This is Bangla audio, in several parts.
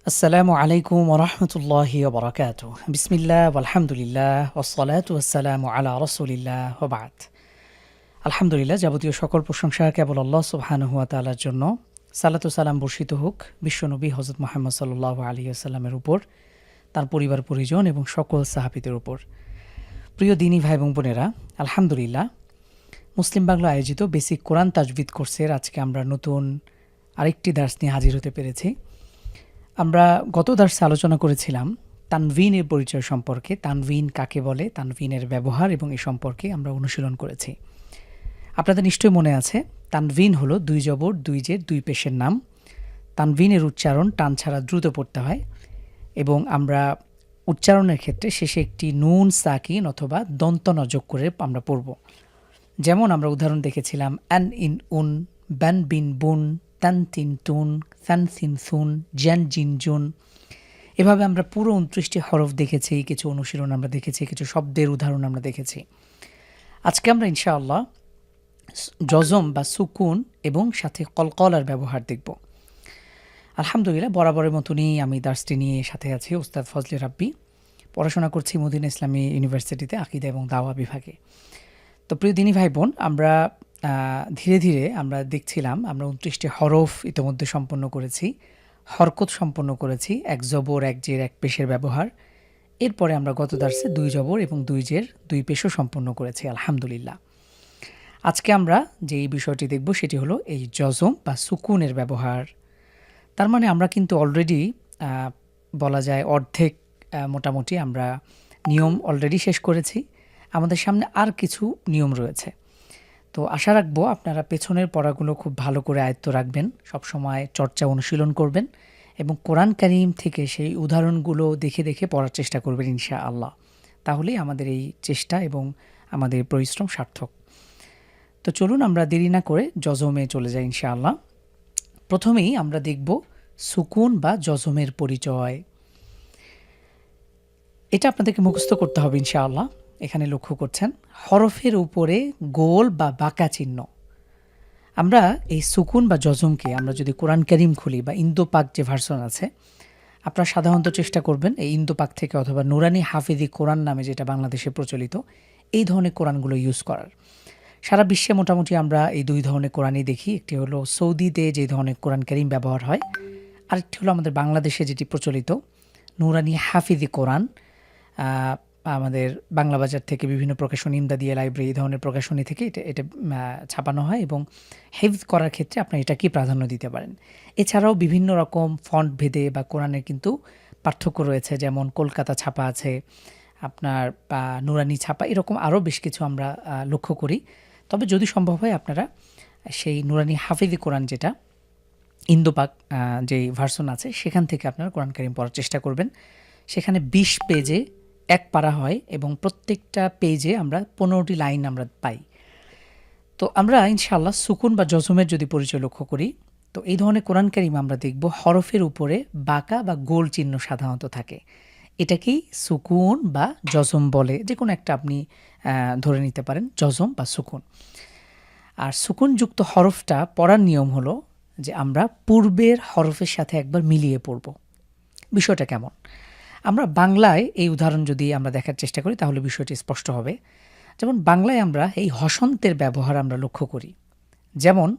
আসসালামু আলাইকুম ওরহমতুল্লাহি ওবরাকাতুহ। বিসমিল্লাহ আলহামদুলিল্লাহ ওসসালাতু ওয়াসসালামু আলা রাসূলিল্লাহ ওয়া বা'দ। আলহামদুলিল্লাহ, যাবতীয় সকল প্রশংসা কেবল আল্লাহ সুবহানাহু ওয়া তাআলার জন্য। সালাতু সালাম বর্ষিত হোক বিশ্বনবী হযরত মুহাম্মদ সাল্লাল্লাহু আলাইহি ওয়াসাল্লামের উপর, তার পরিবার পরিজন এবং সকল সাহাবীদের উপর। প্রিয় দিনী ভাই এবং বোনেরা, আলহামদুলিল্লাহ, মুসলিম বাংলা আয়োজিত বেসিক কোরআন তাজবিদ কোর্সের আজকে আমরা নতুন আরেকটি দার্স নিয়ে হাজির হতে পেরেছি। আমরা গত দার্সে আলোচনা করেছিলাম তানভিনের পরিচয় সম্পর্কে, তানভিন কাকে বলে, তানভিনের ব্যবহার এবং এ সম্পর্কে আমরা অনুশীলন করেছি। আপনাদের নিশ্চয়ই মনে আছে, তানভিন হলো দুই জবর দুই জের দুই পেশের নাম। তানভিনের উচ্চারণ টান ছাড়া দ্রুত পড়তে হয় এবং আমরা উচ্চারণের ক্ষেত্রে শেষে একটি নুন সাকিন অথবা দন্তন যোগ করে আমরা পড়ব। যেমন আমরা উদাহরণ দেখেছিলাম অ্যান ইন উন, ব্যান বিন বুন, তান তিন তুন, সান সিন সুন, জ্যান জিন জুন। এভাবে আমরা পুরো ২৯টি হরফ দেখেছি, কিছু অনুশীলন আমরা দেখেছি, কিছু শব্দের উদাহরণ আমরা দেখেছি। আজকে আমরা ইনশাআল্লাহ জজম বা সুকুন এবং সাথে কলকলার ব্যবহার দেখব। আলহামদুলিল্লাহ, বরাবরের মতনই আমি দার্সটি নিয়ে সাথে আছি উস্তাদ ফজলে রাব্বি। পড়াশোনা করছি মদিনা ইসলামী ইউনিভার্সিটিতে আকিদা এবং দাওয়া বিভাগে। তো প্রিয় দিনী ভাই বোন, আমরা ধীরে ধীরে আমরা দেখছিলাম আমরা ২৯টি হরফ ইতিমধ্যে সম্পন্ন করেছি, হরকত সম্পন্ন করেছি, এক জবর এক জের এক পেশের ব্যবহার। এরপরে আমরা গত দার্সে দুই জবর এবং দুই জের দুই পেশও সম্পন্ন করেছি আলহামদুলিল্লাহ। আজকে আমরা যে এই বিষয়টি দেখব সেটি হলো এই জজম বা সুকুনের ব্যবহার। তার মানে আমরা কিন্তু অলরেডি বলা যায় অর্ধেক মোটামুটি আমরা নিয়ম অলরেডি শেষ করেছি। আমাদের সামনে আর কিছু নিয়ম রয়েছে। তো আশা রাখবো আপনারা পেছনের পড়াগুলো খুব ভালো করে আয়ত্ত রাখবেন, সবসময় চর্চা অনুশীলন করবেন এবং কোরআন কারীম থেকে সেই উদাহরণগুলো দেখে দেখে পড়ার চেষ্টা করবেন ইনশাআল্লাহ। তাহলেই আমাদের এই চেষ্টা এবং আমাদের পরিশ্রম সার্থক। তো চলুন আমরা দেরি না করে জজমে চলে যাই ইনশাআল্লাহ। প্রথমেই আমরা দেখব সুকুন বা জজমের পরিচয়। এটা আপনাদেরকে মুখস্থ করতে হবে ইনশাআল্লাহ। এখানে লক্ষ্য করছেন হরফের উপরে গোল বা বাঁকা চিহ্ন। আমরা এই সুকুন বা জজমকে আমরা যদি কোরআন কারীম খুলি বা ইন্দো পাক যে ভার্সন আছে, আপনারা সাধারণত চেষ্টা করবেন এই ইন্দো পাক থেকে অথবা নুরানি হাফিজি কোরআন নামে যেটা বাংলাদেশে প্রচলিত, এই ধরনের কোরআনগুলো ইউজ করার। সারা বিশ্বে মোটামুটি আমরা এই দুই ধরনের কোরআনই দেখি। একটি হলো সৌদিতে যে ধরনের কোরআন কারীম ব্যবহার হয়, আরেকটি হলো আমাদের বাংলাদেশে যেটি প্রচলিত নুরানি হাফিজি কোরআন। আমাদের বাংলা বাজার থেকে বিভিন্ন প্রকাশনী, ইমদাদিয়া লাইব্রেরি, এই ধরনের প্রকাশনী থেকে এটা ছাপানো হয় এবং হেফজ করার ক্ষেত্রে আপনি এটাকেই প্রাধান্য দিতে পারেন। এছাড়াও বিভিন্ন রকম ফন্ট ভেদে বা কোরআনের কিন্তু পার্থক্য রয়েছে, যেমন কলকাতা ছাপা আছে, আপনার নুরানি ছাপা, এরকম আরও বেশ কিছু আমরা লক্ষ্য করি। তবে যদি সম্ভব হয় আপনারা সেই নুরানি হাফিজি কোরআন যেটা ইন্দো পাক যেই ভার্সন আছে সেখান থেকে আপনারা কোরআন কারীম পড়ার চেষ্টা করবেন। সেখানে ২০ পেজে এক পারা হয় এবং প্রত্যেকটা পেজে আমরা ১৫টি লাইন আমরা পাই। তো আমরা ইনশাআল্লাহ সুকুন বা জজমের যদি পরিচয় লক্ষ্য করি, তো এই ধরনের কোরআন কারীম আমরা দেখব হরফের উপরে বাঁকা বা গোল চিহ্ন সাধারণত থাকে। এটাকেই সুকুন বা জজম বলে। যে কোনো একটা আপনি ধরে নিতে পারেন, জজম বা সুকুন। আর সুকুনযুক্ত হরফটা পড়ার নিয়ম হলো যে আমরা পূর্বের হরফের সাথে একবার মিলিয়ে পড়ব। বিষয়টা কেমন? আমরা বাংলায় এই উদাহরণ যদি আমরা দেখার চেষ্টা করি তাহলে বিষয়টি স্পষ্ট হবে। যেমন বাংলায় আমরা এই হসন্তের ব্যবহার আমরা লক্ষ্য করি। যেমন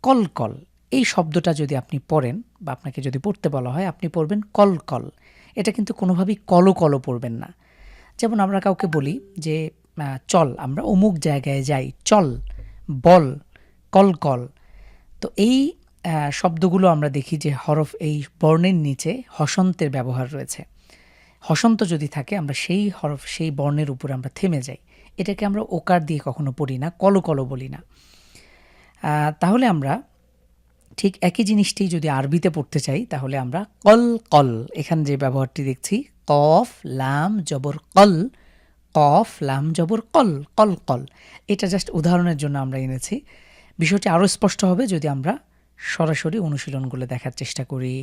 কলকল, এই শব্দটা যদি আপনি পড়েন বা আপনাকে যদি পড়তে বলা হয়, আপনি পড়বেন কলকল। এটা কিন্তু কোনোভাবেই কলো কলো পড়বেন না। যেমন আমরা কাউকে বলি যে চল, আমরা অমুক জায়গায় যাই, চল, বল, কলকল। তো এই শব্দগুলো আমরা দেখি যে হরফ এই বর্ণের নিচে হসন্তের ব্যবহার রয়েছে। হসন্ত যদি থাকে আমরা সেই হরফ সেই বর্ণের উপরে আমরা থেমে যাই। এটাকে আমরা ওকার দিয়ে কখনো পড়ি না, কলো কলো বলি না। তাহলে আমরা ঠিক একই জিনিসটি যদি আরবিতে পড়তে চাই তাহলে আমরা কল কল, এখানে যে ব্যবহারটি দেখছি কফ লাম জবর কল, কফ লাম জবর কল, কল কল। এটা জাস্ট উদাহরণের জন্য আমরা এনেছি। বিষয়টি আরও স্পষ্ট হবে যদি আমরা সরাসরি অনুশীলনগুলো দেখার চেষ্টা করি।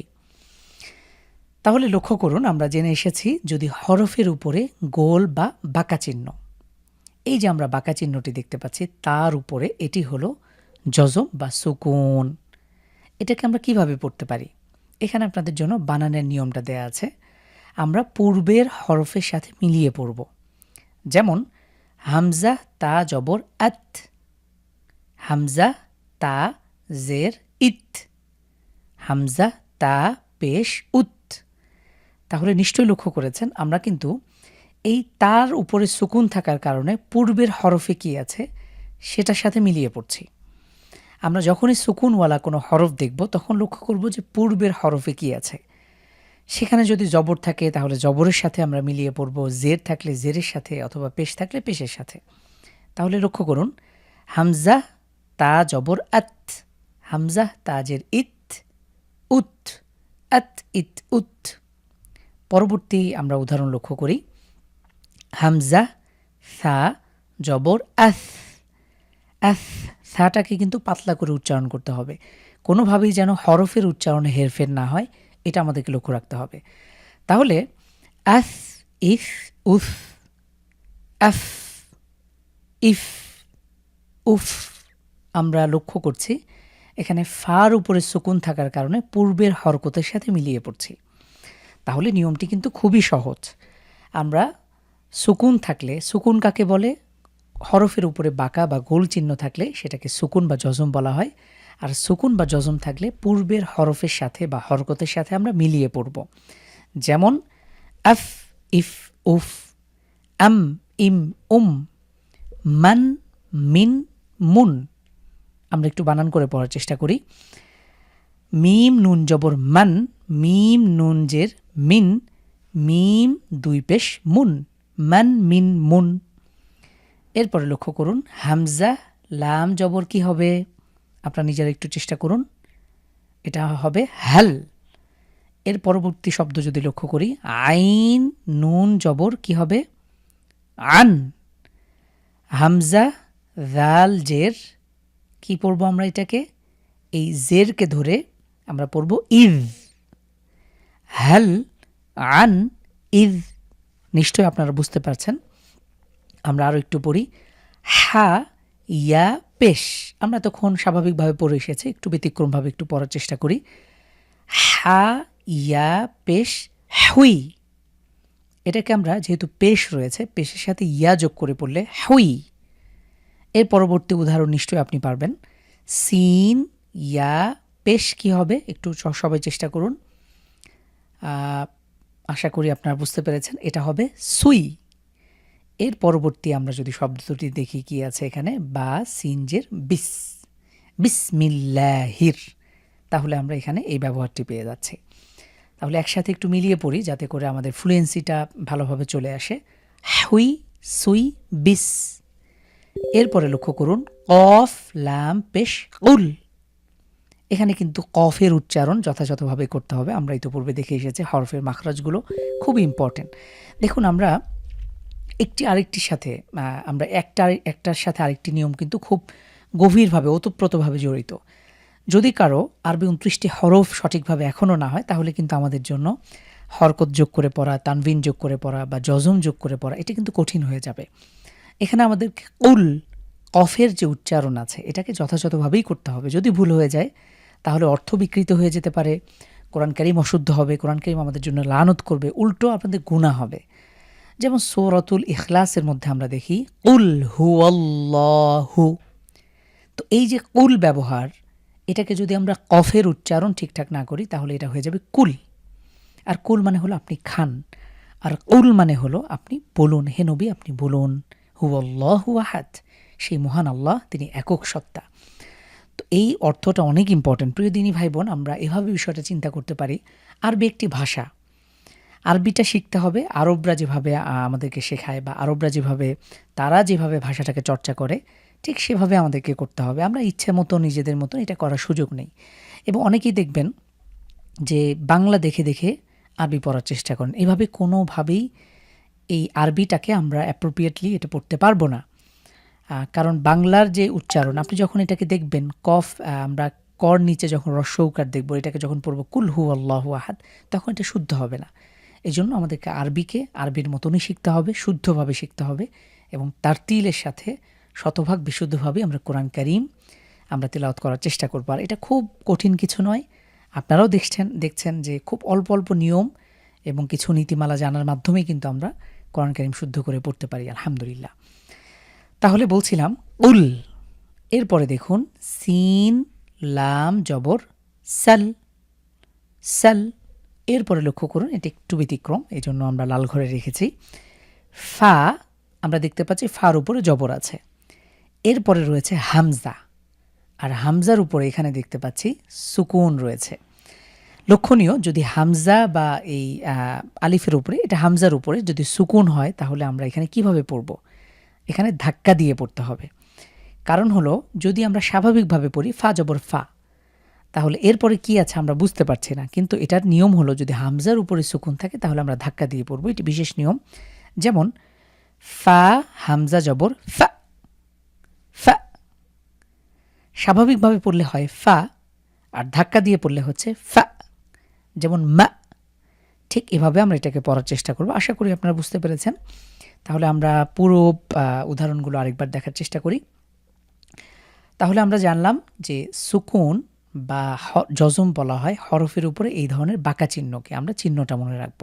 তাহলে লক্ষ্য করুন, আমরা জেনে এসেছি যদি হরফের উপরে গোল বা বাঁকা চিহ্ন, এই যে আমরা বাঁকা চিহ্নটি দেখতে পাচ্ছি তার উপরে এটি হলো জজম বা সুকুন। এটাকে আমরা কিভাবে পড়তে পারি? এখানে আপনাদের জন্য বানানের নিয়মটা দেয়া আছে। আমরা পূর্বের হরফের সাথে মিলিয়ে পড়ব। যেমন হামজা তা জবর আত, হামজা তা জের ইত, হামজা তা পেশ উত। তাহলে নিশ্চয়ই লক্ষ্য করেছেন আমরা কিন্তু এই তার উপরে সুকুন থাকার কারণে পূর্বের হরফে কি আছে সেটার সাথে মিলিয়ে পড়ছি। আমরা যখনই সুকুনওয়ালা কোনো হরফ দেখব তখন লক্ষ্য করব যে পূর্বের হরফে কি আছে। সেখানে যদি জবর থাকে তাহলে জবরের সাথে আমরা মিলিয়ে পড়ব, জের থাকলে জেরের সাথে, অথবা পেশ থাকলে পেশের সাথে। তাহলে লক্ষ্য করুন হামজা তা জবর আত, হামজা তাজের ইত, উত, আত ইত উত। পরবর্তী আমরা উদাহরণ লক্ষ্য করি। হামজা সা জবর আস, আস, সাটাকে কিন্তু পাতলা করে উচ্চারণ করতে হবে, কোনোভাবেই যেন হরফের উচ্চারণে হেরফের না হয়, এটা আমাদেরকে লক্ষ্য রাখতে হবে। তাহলে আস, ইফ, উফ, আফ, ইফ, উফ। আমরা লক্ষ্য করছি এখানে ফার উপরে সুকুন থাকার কারণে পূর্বের হরকতের সাথে মিলিয়ে পড়ছি। তাহলে নিয়মটি কিন্তু খুবই সহজ। আমরা সুকুন থাকলে, সুকুন কাকে বলে? হরফের উপরে বাঁকা বা গোল চিহ্ন থাকলে সেটাকে সুকুন বা জজম বলা হয়। আর সুকুন বা জজম থাকলে পূর্বের হরফের সাথে বা হরকতের সাথে আমরা মিলিয়ে পড়ব। যেমন আফ, ইফ, উফ, আম, ইম, মান, মিন, মুন। আমরা একটু বানান করে পড়ার চেষ্টা করি। মিম নুন জবর মান, মিম নুন জের মিন, মিম দুই পেশ মুন, মান মিন মুন। এরপরে লক্ষ্য করুন হামজা লাম জবর কি হবে? আপনারা নিজেরা একটু চেষ্টা করুন, এটা হবে হাল। এর পরবর্তী শব্দ যদি লক্ষ্য করি আইন নুন জবর কি হবে? আন। হামজা জাল জের কি পড়ব আমরা এটাকে? এই জেরকে ধরে আমরা পড়ব ইজ, হাল, আন, ইজ। নিশ্চয় আপনারা বুঝতে পারছেন। আমরা আরও একটু পড়ি হা ইয়া পেশ। আমরা তখন স্বাভাবিকভাবে পড়ে এসেছি, একটু ব্যতিক্রমভাবে একটু পড়ার চেষ্টা করি। হা ইয়া পেশ হুই। এটাকে আমরা যেহেতু পেশ রয়েছে, পেশের সাথে ইয়া যোগ করে পড়লে হুই। এর পরবর্তী উদাহরণ নিশ্চয়ই আপনি পারবেন। সিন ইয়া পেশ কি হবে? একটু সবাই চেষ্টা করুন। আশা করি আপনারা বুঝতে পেরেছেন, এটা হবে সুই। এর পরবর্তী আমরা যদি শব্দ দুটি দেখি কি আছে এখানে, বা সিনজের বিস, বিসমিল্লাহির, তাহলে আমরা এখানে এই ব্যবহারটি পেয়ে যাচ্ছি। তাহলে একসাথে একটু মিলিয়ে পড়ি যাতে করে আমাদের ফ্লুয়েন্সিটা ভালোভাবে চলে আসে। হুই, সুই, বিস। এরপরে লক্ষ্য করুন কফ লাম পেশ উল। এখানে কিন্তু কফের উচ্চারণ যথাযথভাবে করতে হবে। আমরা ইতিপূর্বে দেখে এসেছি হরফের মাখরাজগুলো খুবই ইম্পর্টেন্ট। দেখুন আমরা একটি আরেকটির সাথে আমরা একটার সাথে আরেকটি নিয়ম কিন্তু খুব গভীরভাবে ওতপ্রোতভাবে জড়িত। যদি কারো আরবি 29টি হরফ সঠিকভাবে এখনও না হয় তাহলে কিন্তু আমাদের জন্য হরকত যোগ করে পড়া, তানভিন যোগ করে পড়া বা জজম যোগ করে পড়া এটা কিন্তু কঠিন হয়ে যাবে। এখানে আমাদের কুল কফের যে উচ্চারণ আছে এটাকে যথাযথভাবেই করতে হবে। যদি ভুল হয়ে যায় তাহলে অর্থ বিকৃত হয়ে যেতে পারে, কোরআন কারীম অশুদ্ধ হবে, কোরআন কারীম আমাদের জন্য লানত করবে, উল্টো আপনাদের গুনাহ হবে। যেমন সূরাতুল ইখলাসের মধ্যে আমরা দেখি কুল হুয়াল্লাহু। তো এই যে কুল ব্যবহার, এটাকে যদি আমরা কফের উচ্চারণ ঠিকঠাক না করি তাহলে এটা হয়ে যাবে কুল। আর কুল মানে হলো আপনি খান, আর কুল মানে হলো আপনি বলুন, হে নবী আপনি বলুন হুয়াল্লাহু আহাদ, সেই মহান আল্লাহ তিনি একক সত্তা। তো এই অর্থটা অনেক ইম্পর্টেন্ট। প্রিয় দিনী ভাই বোন, আমরা এভাবে বিষয়টা চিন্তা করতে পারি। আরবি একটি ভাষা, আরবিটা শিখতে হবে আরবরা যেভাবে আমাদেরকে শেখায়, বা আরবরা যেভাবে তারা যেভাবে ভাষাটাকে চর্চা করে ঠিক সেভাবে আমাদেরকে করতে হবে। আমরা ইচ্ছে মতো নিজেদের মতো এটা করার সুযোগ নেই। এবং অনেকেই দেখবেন যে বাংলা দেখে দেখে আরবি পড়ার চেষ্টা করেন। এভাবে কোনোভাবেই এই আরবিটাকে আমরা অ্যাপ্রোপ্রিয়েটলি এটা পড়তে পারবো না। কারণ বাংলার যে উচ্চারণ, আপনি যখন এটাকে দেখবেন কফ, আমরা কর নিচে যখন রস্যৌকার দেখব, এটাকে যখন পড়ব কুল হু আল্লাহু আহাদ, তখন এটা শুদ্ধ হবে না। এই জন্য আমাদেরকে আরবিকে আরবির মতনই শিখতে হবে, শুদ্ধভাবে শিখতে হবে, এবং তারতিলের সাথে শতভাগ বিশুদ্ধভাবে আমরা কোরআন কারীম আমরা তিলাওয়াত করার চেষ্টা করব। আর এটা খুব কঠিন কিছু নয়। আপনারাও দেখছেন যে খুব অল্প অল্প নিয়ম এবং কিছু নীতিমালা জানার মাধ্যমেই কিন্তু আমরা কোরআন কারীম শুদ্ধ করে পড়তে পারি আলহামদুলিল্লাহ। তাহলে বলছিলাম উল, এরপরে দেখুন সিন লাম জবর সাল, সাল। এরপরে লক্ষ্য করুন এটা একটু ব্যতিক্রম, এই জন্য আমরা লাল ঘরে রেখেছি। ফা, আমরা দেখতে পাচ্ছি ফার উপরে জবর আছে। এরপরে রয়েছে হামজা, আর হামজার উপরে এখানে দেখতে পাচ্ছি সুকুন রয়েছে। লক্ষণীয়, যদি হামজা বা এই আলিফের উপরে, এটা হামজার উপরে যদি সুকুন হয় তাহলে আমরা এখানে কিভাবে পড়ব? এখানে ধাক্কা দিয়ে পড়তে হবে। কারণ হলো যদি আমরা স্বাভাবিকভাবে পড়ি ফা জবর ফা, তাহলে এরপরে কি আছে আমরা বুঝতে পারছি না, কিন্তু এটার নিয়ম হলো যদি হামজার উপরে সুকুন থাকে তাহলে আমরা ধাক্কা দিয়ে পড়বো, এটি বিশেষ নিয়ম। যেমন ফা হামজা জবর ফা, ফা। স্বাভাবিকভাবে পড়লে হয় ফা, আর ধাক্কা দিয়ে পড়লে হচ্ছে ফা, যেমন মা। ঠিক এভাবে আমরা এটাকে পড়ার চেষ্টা করব। আশা করি আপনারা বুঝতে পেরেছেন। তাহলে আমরা পুরো উদাহরণগুলো আরেকবার দেখার চেষ্টা করি। তাহলে আমরা জানলাম যে সুকুন বা জজম বলা হয় হরফের উপরে এই ধরনের বাঁকা চিহ্নকে, আমরা চিহ্নটা মনে রাখব।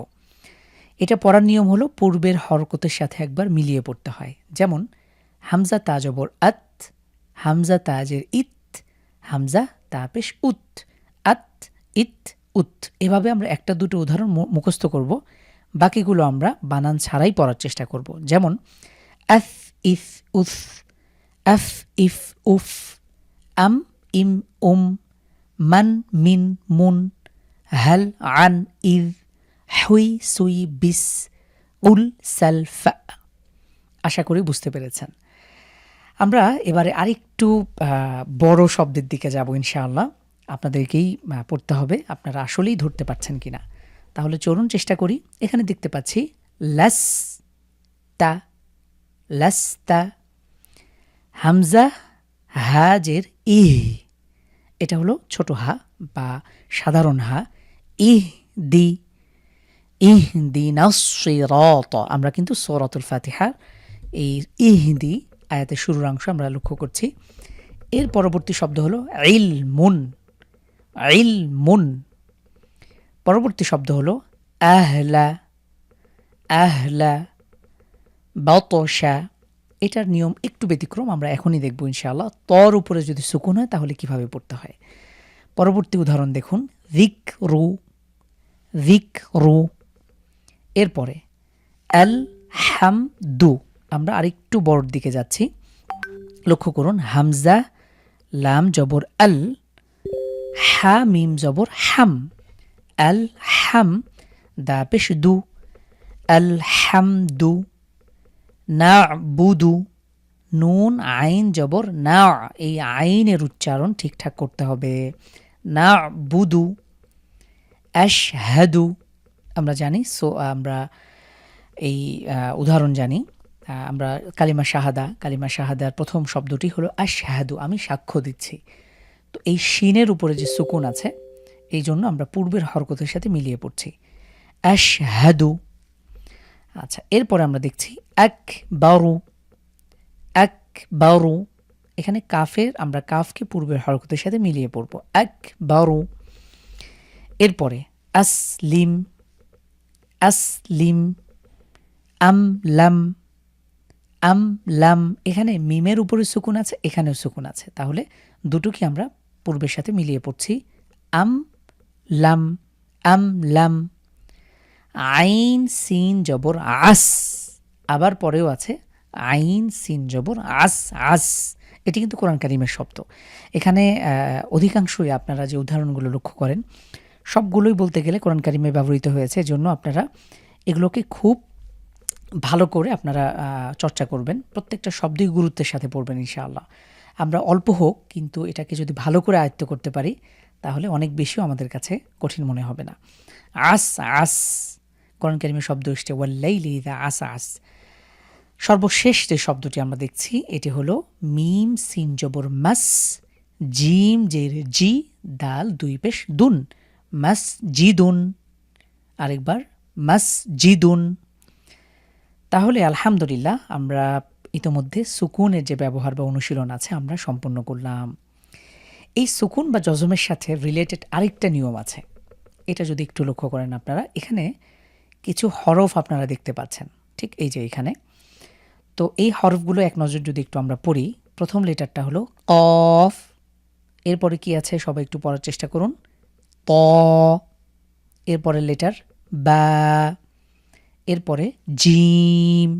এটা পড়ার নিয়ম হলো পূর্বের হরকতের সাথে একবার মিলিয়ে পড়তে হয়। যেমন হামজা তা জবর আত, হামজা তাজের ইত, হামজা তা পেশ উত, আত ইত উত। এভাবে আমরা একটা দুটো উদাহরণ মুখস্থ করব, বাকিগুলো আমরা বানান ছাড়াই পড়ার চেষ্টা করব। যেমন আফ ইফ উফ, আফ ইফ উফ, আম ইম উম, মান মিন মুন, হাল আন ইদ, হুই সুই বিস, উল সাল ফা। আশা করি বুঝতে পেরেছেন। আমরা এবারে আরেকটু বড় শব্দের দিকে যাব ইনশাআল্লাহ। আপনাদেরকেই পড়তে হবে, আপনারা আসলেই ধরতে পারছেন কিনা। তাহলে চলুন চেষ্টা করি। এখানে দেখতে পাচ্ছি লাস তা, লাস্তা। হামজা হাজের ইহ, এটা হলো ছোট হা বা সাধারণ হা। ইহ দি, ইহ দি নাসসিরাত। আমরা কিন্তু সূরাতুল ফাতিহার এই ইহ দি আয়াতের শুরুর অংশ আমরা লক্ষ্য করছি। এর পরবর্তী শব্দ হলো ইলমুন, ইলমুন। পরবর্তী শব্দ হলো আহলা, আহলা, বাতশা। এটার নিয়ম একটু ব্যতিক্রম, আমরা এখনই দেখব ইনশাআল্লাহ। তর উপরে যদি সুকুন হয় তাহলে কিভাবে পড়তে হয়। পরবর্তী উদাহরণ দেখুন যিকরু, যিকরু। এরপরে আল হামদু, আমরা আরেকটু বড়র দিকে যাচ্ছি। লক্ষ্য করুন হামজা লাম জবর আল, হা মিম জবর হাম, আল হাম, দা পেশ দু, আল হামদু। না'বুদু, নুন আইন জবর না, এই আইনের উচ্চারণ ঠিকঠাক করতে হবে। না'বুদু। আশহাদু, আমরা জানি আমরা এই উদাহরণ জানি। আমরা কালিমা শাহাদা, কালিমা শাহাদার প্রথম শব্দটি হলো আশহাদু, আমি সাক্ষ্য দিচ্ছি। তো এই শিনের উপরে যে সুকুন আছে এই জন্য আমরা পূর্বের হরকতের সাথে মিলিয়ে পড়ছি আশহাদু। আচ্ছা, এরপরে আমরা দেখছি আকবারু, আকবারু। এখানে কাফের, আমরা কাফকে পূর্বের হরকতের সাথে মিলিয়ে পড়ব আকবারু। এরপরে আসলিম, আসলিম, আমলাম, আমলাম। এখানে মিমের উপরে সুকুন আছে, এখানেও সুকুন আছে, তাহলে দুটোকে আমরা পূর্বের সাথে মিলিয়ে পড়ছি আমলাম, আমলাম। আইন সিন জবর আস, আবার পরেও আছে আইন সিন জবর আস, আস। এটি কিন্তু কোরআন কারীমের শব্দ। এখানে অধিকাংশই আপনারা যে উদাহরণগুলো লক্ষ্য করেন সবগুলোই বলতে গেলে কোরআন কারীমে ব্যবহৃত হয়েছে। এজন্য আপনারা এগুলোকে খুব ভালো করে আপনারা চর্চা করবেন, প্রত্যেকটা শব্দই গুরুত্বের সাথে পড়বেন ইনশাআল্লাহ। আমরা অল্প হোক কিন্তু এটাকে যদি ভালো করে আয়ত্ত করতে পারি তাহলে অনেক বেশিও আমাদের কাছে কঠিন মনে হবে না। আস, আস, কোরআন কারীমে শব্দ এসছে ওয়াল্লাইলি ইযা আসআস। সর্বশেষ যে শব্দটি আমরা দেখছি এটি হলো মিম সিন জবর মাস, জিম জের জি, দাল দুই পেশ দুন, মাসজিদুন। আরেকবার মাসজিদুন। তাহলে আলহামদুলিল্লাহ আমরা ইতোমধ্যে সুকুনের যে ব্যবহার বা অনুশীলন আছে আমরা সম্পন্ন করলাম। এই সুকুন বা জজমের সাথে রিলেটেড আরেকটা নিয়ম আছে, এটা যদি একটু লক্ষ্য করেন আপনারা, এখানে কিছু হরফ আপনারা দেখতে পাচ্ছেন, ঠিক এই যে এখানে। তো এই হরফগুলো এক নজর যদি একটু আমরা পড়ি, প্রথম লেটারটা হলো কফ, এরপরে কি আছে সবাই একটু পড়ার চেষ্টা করুন, ত, এরপরের লেটার বা, এরপরে জিম,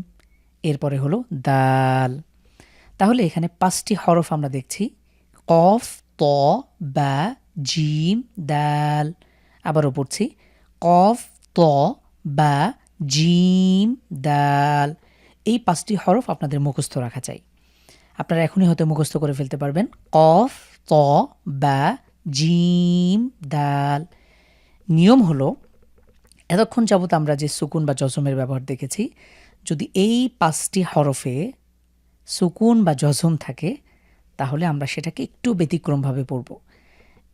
এরপরে হলো দাল। তাহলে এখানে 5টি হরফ আমরা দেখছি, কফ, ত, বা, জিম, দাল। আবারও পড়ছি, কফ, ত, বা, জিম, দাল। এই 5টি হরফ আপনাদের মুখস্থ রাখা চাই। আপনারা এখনই হয়তো মুখস্থ করে ফেলতে পারবেন, কফ, ত, বা, জিম, দাল। নিয়ম হলো, এতক্ষণ যাবত আমরা যে সুকুন বা জজমের ব্যবহার দেখেছি, যদি এই 5টি হরফে সুকুন বা জজম থাকে তাহলে আমরা সেটাকে একটু ব্যতিক্রমভাবে পড়ব।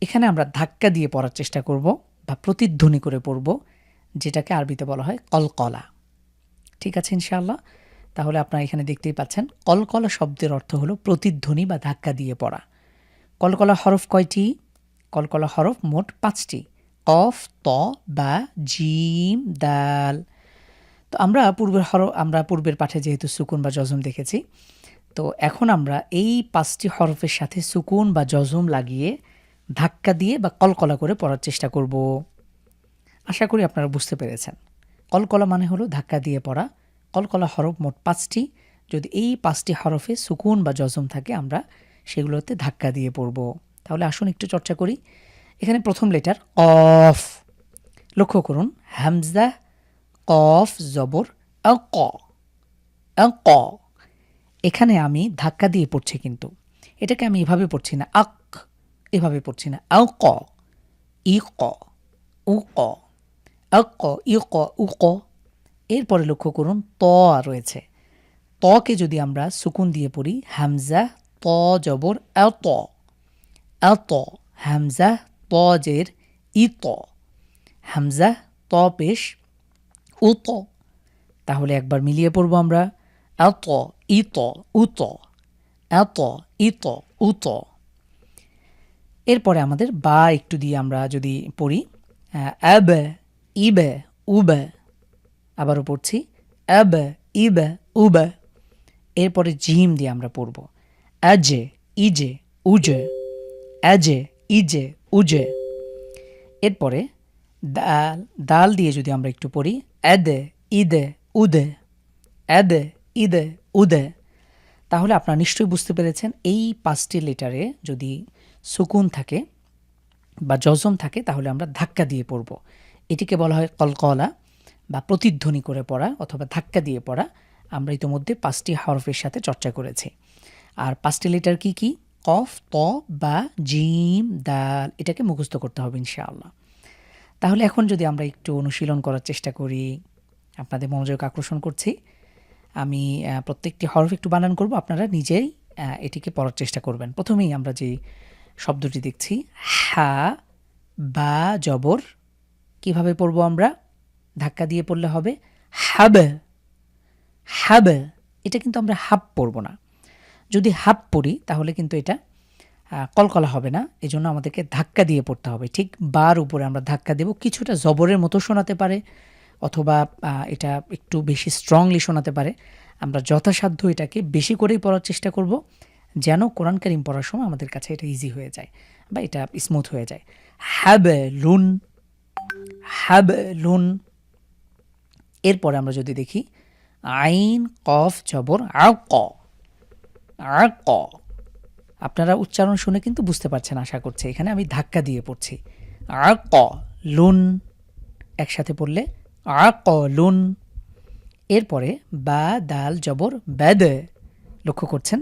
এখানে আমরা ধাক্কা দিয়ে পড়ার চেষ্টা করব বা প্রতিধ্বনি করে পড়ব, যেটাকে আরবিতে বলা হয় কলকলা। ঠিক আছে ইনশাআল্লাহ? তাহলে আপনারা এখানে দেখতেই পাচ্ছেন, কলকলা শব্দের অর্থ হলো প্রতিধ্বনি বা ধাক্কা দিয়ে পড়া। কলকলা হরফ কয়টি? কলকলা হরফ মোট 5টি, কফ, ত, বা, জিম, দাল। তো আমরা পূর্বের পাঠে যেহেতু সুকুন বা জজম দেখেছি, তো এখন আমরা এই 5টি হরফের সাথে সুকুন বা জজম লাগিয়ে ধাক্কা দিয়ে বা কলকলা করে পড়ার চেষ্টা করব। আশা করি আপনারা বুঝতে পেরেছেন। কলকলা মানে হলো ধাক্কা দিয়ে পড়া। কলকলা হরফ মোট 5টি, যদি এই 5টি হরফে সুকুন বা জজম থাকে আমরা সেগুলোতে ধাক্কা দিয়ে পড়ব। তাহলে আসুন একটু চর্চা করি। এখানে প্রথম লেটার কফ, লক্ষ্য করুন, হামজা, কফ, জবর, ক, ক। এখানে আমি ধাক্কা দিয়ে পড়ছি, কিন্তু এটাকে আমি এভাবে পড়ছি না, এভাবে পড়ছি না, ক, ই, ক, উ, ক, ক, ই, ক, উ, ক। এরপরে লক্ষ্য করুন, ত রয়েছে। তকে যদি আমরা সুকুন দিয়ে পড়ি, হামজা, ত, জবর, ত, ত, হামজা, ত, জের, ই, ত, হামজা, ত পেশ, উ, ত। তাহলে একবার মিলিয়ে পড়ব আমরা, এত, ইত, উত, এত, ইত, উত। এরপরে আমাদের বা একটু দিয়ে আমরা যদি পড়ি, অ্যাব, ইবে, উবে। আবারও পড়ছি, অ্যাব, ইবে, উবে। এরপরে জিম দিয়ে আমরা পড়ব, অ্যাজে, ইজে, উজে, অ্যাজে, ইজে, উজে। এরপরে দাল দিয়ে যদি আমরা একটু পড়ি, অ্যাদে, ইদে, উদে, অ্যাদে, ইদে, উদে। তাহলে আপনারা নিশ্চয়ই বুঝতে পেরেছেন, এই 5টি লেটারে যদি সুকুন থাকে বা জজম থাকে তাহলে আমরা ধাক্কা দিয়ে পড়ব। এটিকে বলা হয় কলকলা বা প্রতিধ্বনি করে পড়া অথবা ধাক্কা দিয়ে পড়া। আমরা ইতোমধ্যে 5টি হরফের সাথে চর্চা করেছি। আর 5টি লেটার কি কি? কফ, ত, বা, জিম, দাল। এটাকে মুখস্থ করতে হবে ইনশাআল্লাহ। তাহলে এখন যদি আমরা একটু অনুশীলন করার চেষ্টা করি, আপনাদের মনোযোগ আকর্ষণ করছি। আমি প্রত্যেকটি হরফ একটু বানান করব, আপনারা নিজেই এটিকে পড়ার চেষ্টা করবেন। প্রথমেই আমরা যে শব্দটি দেখছি, হা, বা, জবর, কিভাবে পড়ব আমরা? ধাক্কা দিয়ে পড়লে হবে হাব, হাব। এটা কিন্তু আমরা হাব পড়ব না। যদি হাব পড়ি তাহলে কিন্তু এটা কলকলা হবে না, এজন্য আমাদেরকে ধাক্কা দিয়ে পড়তে হবে। ঠিক বার উপরে আমরা ধাক্কা দেব, কিছুটা জবরের মতো শোনাতে পারে অথবা এটা একটু বেশি স্ট্রংলি শোনাতে পারে। আমরা যথাসাধ্য এটাকে বেশি করেই পড়ার চেষ্টা করব, যেন কোরআন কারীম পড়ার সময় আমাদের কাছে এটা ইজি হয়ে যায় বা এটা স্মুথ হয়ে যায়। হাবলুন, হাবলুন। এরপরে আমরা যদি দেখি, আইন, কফ, জবর, আক, আক। আপনারা উচ্চারণ শুনে কিন্তু বুঝতে পারছেন আশা করছি। এখানে আমি ধাক্কা দিয়ে পড়ছি, আক, লুন। একসাথে পড়লে আক, লুন। এরপরে বা, দাল, জবর, বেদ। লক্ষ্য করছেন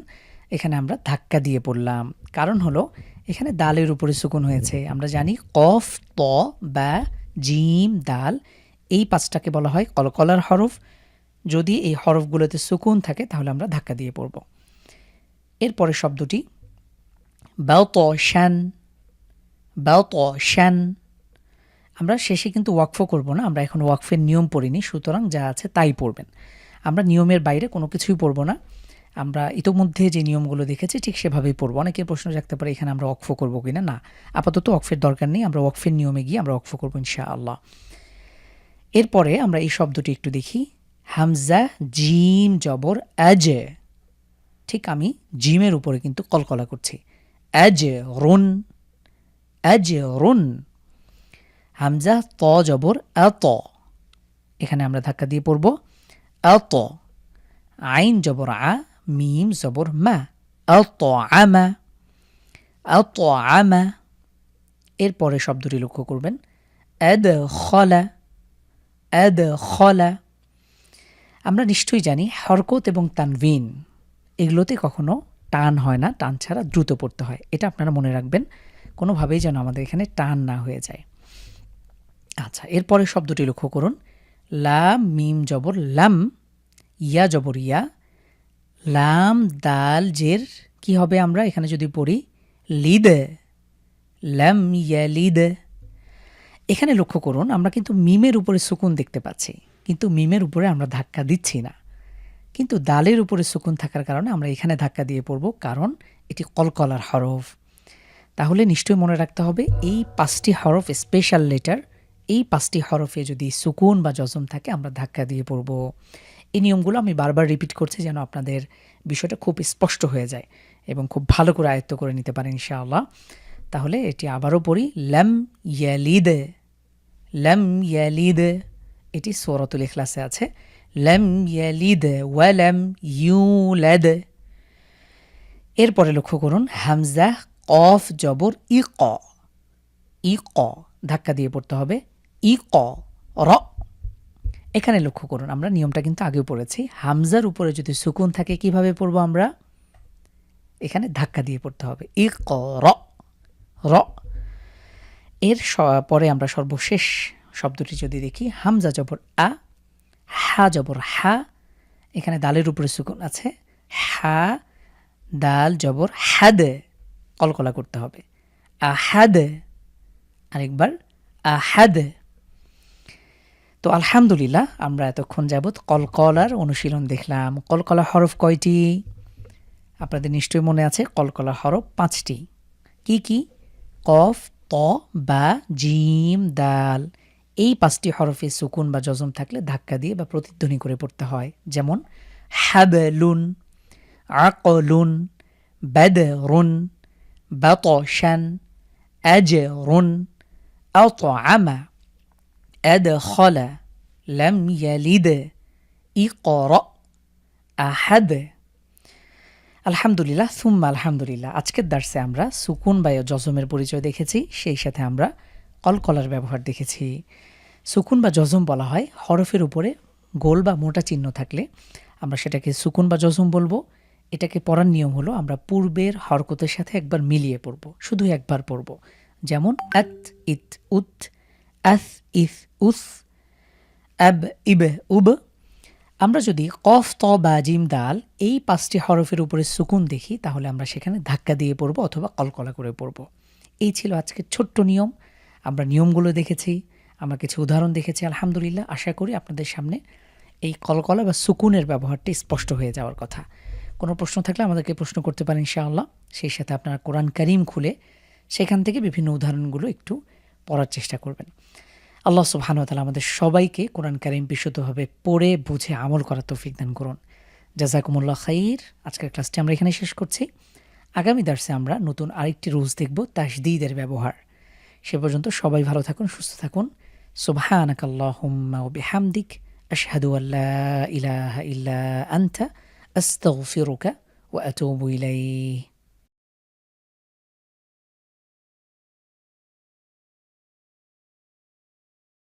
এখানে আমরা ধাক্কা দিয়ে পড়লাম, কারণ হলো এখানে দালের উপরে সুকুন হয়েছে। আমরা জানি কফ, ত, বা, জিম, দাল, এই 5টাকে বলা হয় কলকলার হরফ। যদি এই হরফগুলোতে সুকুন থাকে তাহলে আমরা ধাক্কা দিয়ে পড়ব। এরপরে শব্দটি বাওতশান, বাওতশান। আমরা শেষে কিন্তু ওয়াকফ করব না, আমরা এখন ওয়াকফের নিয়ম পড়িনি, সুতরাং যা আছে তাই পড়বেন। আমরা নিয়মের বাইরে কোনো কিছুই পড়ব না। আমরা ইতোমধ্যে যে নিয়মগুলো দেখেছি ঠিক সেভাবেই পড়বো। অনেকে প্রশ্ন রাখতে পারে এখানে আমরা ওয়াকফ করবো কিনা। না, আপাতত ওয়াকফের দরকার নেই, আমরা ওয়াকফের নিয়মে গিয়ে আমরা ওয়াকফ করবো ইনশাআল্লাহ। এরপরে আমরা এই শব্দটি একটু দেখি, হামজা জিম জবর আজ, ঠিক আমি জিমের উপরে কিন্তু কলকলা করছি, আজ রুন, আজ রুন। হামজা ত জবর আত, এখানে আমরা ধাক্কা দিয়ে পড়ব আত। আইন জবর আ, মিম জবর মা, আত আমা, আত আমা। এরপরে শব্দটি লক্ষ্য করবেন, আদ খলা, আদ খলা। আমরা নিশ্চয়ই জানি হরকত এবং তানভিন এগুলোতে কখনো টান হয় না, টান ছাড়া দ্রুত পড়তে হয়। এটা আপনারা মনে রাখবেন, কোনোভাবেই যেন আমাদের এখানে টান না হয়ে যায়। আচ্ছা, এরপরে শব্দটি লক্ষ্য করুন, লাম মিম জবর লাম, ইয়া জবর ইয়া, লাম দাল জের কি হবে আমরা এখানে যদি পড়ি লিদ, লাম ইয়ালিদ। এখানে লক্ষ্য করুন, আমরা কিন্তু মিমের উপরে সুকুন দেখতে পাচ্ছি, কিন্তু মিমের উপরে আমরা ধাক্কা দিচ্ছি না, কিন্তু দালের উপরে সুকুন থাকার কারণে আমরা এখানে ধাক্কা দিয়ে পড়ব, কারণ এটি কলকলার হরফ। তাহলে নিশ্চয়ই মনে রাখতে হবে এই 5টি হরফ স্পেশাল লেটার, এই 5টি হরফে যদি সুকুন বা জজম থাকে আমরা ধাক্কা দিয়ে পড়ব। এই নিয়মগুলো আমি বারবার রিপিট করছি যেন আপনাদের বিষয়টা খুব স্পষ্ট হয়ে যায় এবং খুব ভালো করে আয়ত্ত করে নিতে পারেন ইনশাআল্লাহ। তাহলে এটি আবারও পড়ি, লাম ইয়ালিদ, লাম ইয়ালিদ, এটি সূরাতুল ইখলাসে আছে, লাম ইয়ালিদ ওয়া লাম ইউলাদ। এরপরে লক্ষ্য করুন, হামজা কফ জবর ইক, ইক ধাক্কা দিয়ে পড়তে হবে, ইক র। এখানে লক্ষ্য করুন, আমরা নিয়মটা কিন্তু আগেও পড়েছি, হামজার উপরে যদি সুকুন থাকে কিভাবে পড়বো আমরা, এখানে ধাক্কা দিয়ে পড়তে হবে, ইক র, র। এর পরে আমরা সর্বশেষ শব্দটি যদি দেখি, হামজা জবর আ, হা জবর হা, এখানে দালের উপরে সুকুন আছে, হা দাল জবর হাদ, কলকলা করতে হবে, আহাদ। আরেকবার আহাদ। তো আলহামদুলিল্লাহ আমরা এতক্ষণ যাবৎ কলকলার অনুশীলন দেখলাম। কলকলা হরফ কয়টি আপনাদের নিশ্চয়ই মনে আছে, কলকলা হরফ 5টি। কি কি? কফ, ত, বা, জিম, দাল। এই 5টি হরফে সুকুন বা জজম থাকলে ধাক্কা দিয়ে বা প্রতিধ্বনি করে পড়তে হয়, যেমন হাবলুন, আকলুন, বাদরুন, বাতশান, আজরুন, আতআমা, আদখলা, লাম ইয়ালিদ, ইকরা, আহাদ। আলহামদুলিল্লাহ সুম্মা আলহামদুলিল্লাহ। আজকের দার্সে আমরা সুকুন বা জজমের পরিচয় দেখেছি, সেই সাথে আমরা কলকলার ব্যবহার দেখেছি। সুকুন বা জজম বলা হয় হরফের উপরে গোল বা মোটা চিহ্ন থাকলে আমরা সেটাকে সুকুন বা জজম বলবো। এটাকে পড়ার নিয়ম হলো আমরা পূর্বের হরকতের সাথে একবার মিলিয়ে পড়ব, শুধু একবার পড়ব, যেমন আত, ইত, উত, আস, ইস, উস, আব, ইব, উব। আমরা যদি কফ, ত, বা, জিম, দাল এই 5টি হরফের উপরে সুকুন দেখি তাহলে আমরা সেখানে ধাক্কা দিয়ে পড়ব অথবা কলকলা করে পড়ব। এই ছিল আজকের ছোট্ট নিয়ম। আমরা নিয়মগুলো দেখেছি, আমরা কিছু উদাহরণ দেখেছি। আলহামদুলিল্লাহ, আশা করি আপনাদের সামনে এই কলকলা বা সুকুনের ব্যবহারটি স্পষ্ট হয়ে যাওয়ার কথা। কোনো প্রশ্ন থাকলে আমাদেরকে প্রশ্ন করতে পারেন ইনশাআল্লাহ। সেই সাথে আপনারা কোরআন কারীম খুলে সেখান থেকে বিভিন্ন উদাহরণগুলো একটু পড়ার চেষ্টা করবেন। আল্লাহ সুবহানাহু ওয়া তাআলা আমাদের সবাইকে কোরআন কারীম বিশুদ্ধভাবে পড়ে বুঝে আমল করার তৌফিক দান করুন। জাযাকুমুল্লাহ খাইর। আজকের ক্লাসটি আমরা এখানে শেষ করছি। আগামী দার্সে আমরা নতুন আরেকটি রুলস দেখব, তাসদীদের ব্যবহার। সে পর্যন্ত সবাই ভালো থাকুন, সুস্থ থাকুন। সুবহানাকাল্লাহুম্মা ওয়া বিহামদিক, আশহাদু আল্লা ইলাহা ইল্লা আনতা, আস্তাগফিরুকা ওয়া আতুবু ইলাইক।